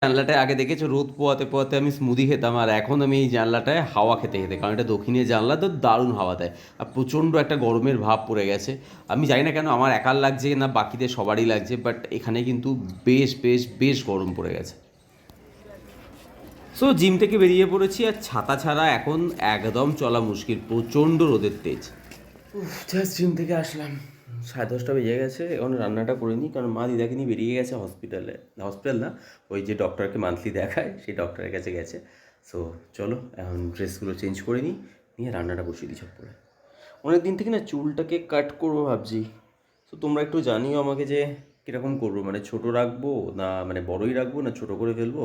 জানলাটায় আগে দেখেছো রোদ পোয়াতে পোয়াতে আমি স্মুদি খেতাম, আর এখন আমি এই জানলাটায় হাওয়া খেতে খেতে, কারণ এটা দক্ষিণের জানলা তো দারুণ হাওয়া দেয়। আর প্রচণ্ড একটা গরমের ভাব পড়ে গেছে। আমি জানি না কেন আমার একার লাগছে না বাকিদের সবারই লাগছে, বাট এখানে কিন্তু বেশ বেশ বেশ গরম পড়ে গেছে। সো জিম থেকে বেরিয়ে পড়েছি, আর ছাতা ছাড়া এখন একদম চলা মুশকিল, প্রচণ্ড রোদের তেজ। জাস্ট জিম থেকে আসলাম, 10:30 বেজে গেছে। এখন রান্নাটা করে নিই, কারণ মা দিদাকে নিয়ে বেরিয়ে গেছে হসপিটালে। হসপিটাল না, ওই যে ডক্টরকে মান্থলি দেখায় সেই ডক্টরের কাছে গেছে। সো চলো এখন ড্রেসগুলো চেঞ্জ করে নিই, নিয়ে রান্নাটা বসিয়ে দিই করে। অনেক দিন থেকে না চুলটাকে কাট করবো ভাবছি। তো তোমরা একটু জানিও আমাকে যে কীরকম করবো, মানে ছোটো রাখবো না মানে বড়ই রাখবো না ছোটো করে ফেলবো।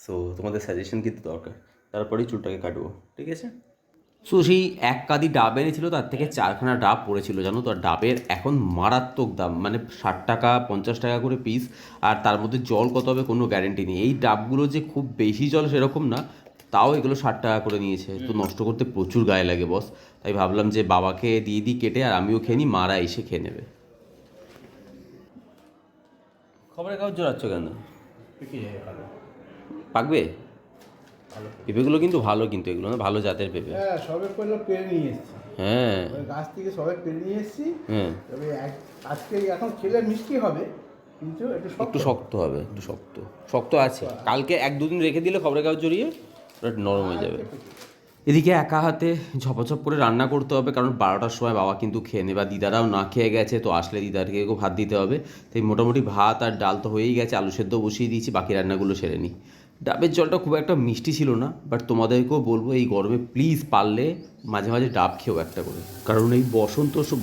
সো তোমাদের সাজেশন কিন্তু দরকার, তারপরেই চুলটাকে কাটবো, ঠিক আছে? সো সেই এক কাঁদি ডাব এনেছিল, তার থেকে 4খানা ডাব পড়েছিল জানো তো। আর ডাবের এখন মারাত্মক দাম, মানে 60 টাকা 50 টাকা করে পিস। আর তার মধ্যে জল কত হবে কোনো গ্যারেন্টি নেই। এই ডাবগুলো যে খুব বেশি জল সেরকম না, তাও এগুলো 60 টাকা করে নিয়েছে। তো নষ্ট করতে প্রচুর গায়ে লাগে বস। তাই ভাবলাম যে বাবাকে দিয়ে দিই কেটে, আর আমিও খেয়ে নিই, মারা এসে খেয়ে নেবে। খবরের কাগজ জোড়াচ্ছ কেন? পাকবে? পেঁপেগুলো কিন্তু ভালো, কিন্তু এগুলো না ভালো জাতের পেঁপে। হ্যাঁ, সবে পেরে নিয়ে এসেছি। হ্যাঁ, ওই গাছ থেকে সবে পেরে নিয়ে এসেছি। হ্যাঁ, তবে আজকে এখন খেলে মিষ্টি হবে, কিন্তু একটু একটু শক্ত হবে, একটু শক্ত শক্ত আছে। কালকে 1-2 দিন রেখে দিলে খবরের কাগজ জড়িয়ে ওটা নরম হয়ে যাবে। এদিকে একা হাতে ঝপঝপ করে রান্না করতে হবে, কারণ 12টার সময় বাবা কিন্তু খেয়ে নেবে। দিদারাও না খেয়ে গেছে, তো আসলে দিদারকেও ভাত দিতে হবে। তাই মোটামুটি ভাত আর ডাল তো হয়েই গেছে, আলু সেদ্ধ বসিয়ে দিয়েছি, বাকি রান্নাগুলো সেরে নিই। ডাবের জলটা খুব একটা মিষ্টি ছিল না, বাট তোমাদেরকেও বলবো এই গরমে প্লিজ পারলে মাঝে মাঝে ডাব খেও একটা করে, কারণ এই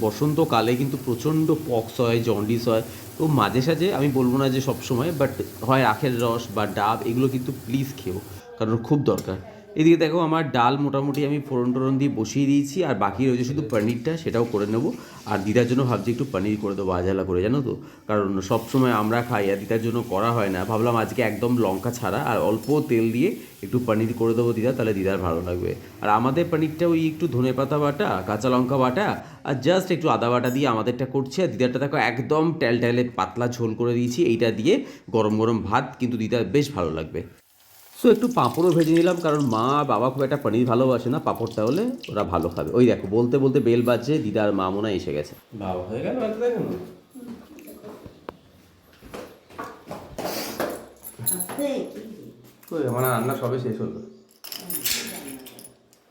বসন্তকালে কিন্তু প্রচণ্ড পক্স হয়, জন্ডিস হয়। তো মাঝে সাঝে, আমি বলবো না যে সব সময়, বাট হয় আখের রস বা ডাব এগুলো কিন্তু প্লিজ খেও, কারণ খুব দরকার। এদিকে দেখো আমার ডাল মোটামুটি আমি ফোড়ন টোড়ন দিয়ে বসিয়ে দিয়েছি, আর বাকি রয়েছে শুধু পনিরটা, সেটাও করে নেব। আর দিদার জন্য ভাবছি একটু পনির করে দেবো আজালা করে, জানো তো, কারণ সব সময় আমরা খাই আর দিদার জন্য করা হয় না। ভাবলাম আজকে একদম লঙ্কা ছাড়া আর অল্প তেল দিয়ে একটু পনির করে দেবো দিদা, তাহলে দিদার ভালো লাগবে। আর আমাদের পনিরটা ওই একটু ধনেপাতা বাটা, কাঁচা লঙ্কা বাটা আর জাস্ট একটু আদা বাটা দিয়ে আমাদেরটা করছি। আর দিদারটা দেখো একদম টেলটেলে পাতলা ঝোল করে দিয়েছি। এইটা দিয়ে গরম গরম ভাত কিন্তু দিদার বেশ ভালো লাগবে। সো একটু পাঁপড়ও ভেজে নিলাম, কারণ মা বাবা খুব একটা পনির ভালোবাসে না, পাঁপড়টা হলে ওরা ভালো খাবে। ওই দেখো বলতে বলতে বেল বাজছে, দিদা আর মা মনে হয় এসে গেছে। বাবা হয়ে গেল দেখুন, আমার রান্না সবে শেষ হলো।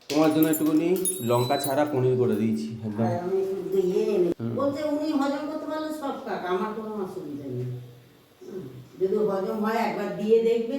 তোমার জন্য একটুখানি লঙ্কা ছাড়া পনির করে দিয়েছি একদম। বলতে উনি হজম করতে পারলে সব কাক, আমার কোনো অসুবিধা নেই। যদি হজম হয় একবার দিয়ে দেখবে।